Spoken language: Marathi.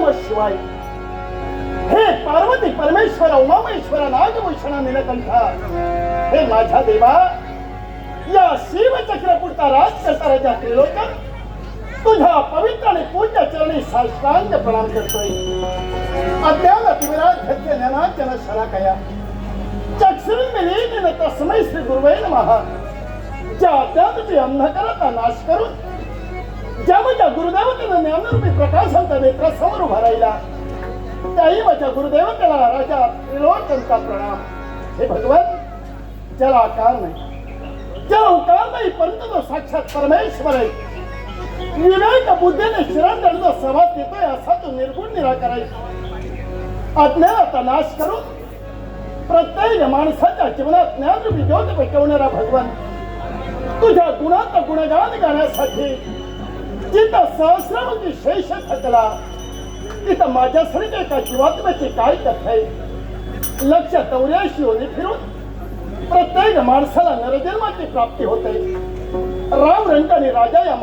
नमः शिवाय. हे पार्वती परमेश्वर उमामेश्वर नागभूषण नीलकंठ, हे माझ्या देवा, या शिवचक्रपुरता राज करता राजा त्रिलोचन तुझ्या पवित्र आणि पूज्य चरणी साष्टांग प्रणाम करतोय. अज्ञान अतिविराट धैर्य ज्ञानाचन शलाकया चक्षुर्मिलीन तस्मै श्री गुरुवे नमः. ज्या अज्ञानाची अंधकाराचा नाश करून ज्या माझ्या गुरुदेवतेनं ज्ञानरूपी प्रकाशांचा नेत्रासमोर उभा राहिला, त्याही माझ्या गुरुदेवतेला राजा त्रिलोचनचा प्रणाम. हे भगवान, ज्याला आकार नाही, ज्याला उकार नाही, परंतु तो साक्षात परमेश्वर आहे. विवेक बुद्धीने शिरांचा सहवास देतोय असा तो निर्गुण निराकार आहे. अज्ञानाचा नाश करून प्रत्येक माणसाच्या जीवनात ज्ञानरूपी ज्योत पेटवणारा भगवान, तुझ्या गुणाचा गुणगान गाण्यासाठी जिथं सहस्रावधी शेष थकला, तिथं माझ्यासारख्या एका जीवात्म्याची काय कथा आहे. लक्ष 84 योनी फिरून प्रत्येक माणसाला नरजन्माची प्राप्ती होते. राम रंगाने राजा या